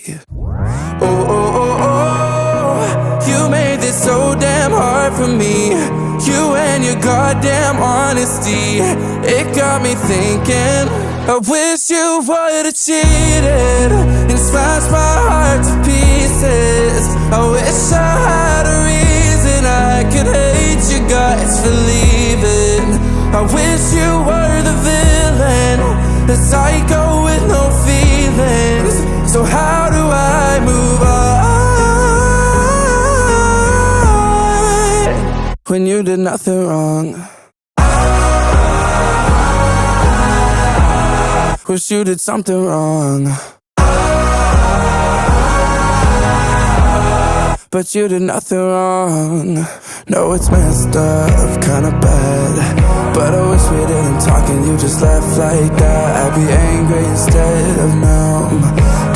Oh, oh, oh, oh, you made this so damn hard for me. You and your goddamn honesty, it got me thinking. I wish you would've cheated and smashed my heart to pieces. I wish I had a reason I could hate you guys for leaving. I wish you were the villain, the psycho with no feelings. So how do I move on when you did nothing wrong? Wish you did something wrong, but you did nothing wrong. No, it's messed up, kinda bad, but I wish we didn't talk and you just left like that. I'd be angry instead of numb.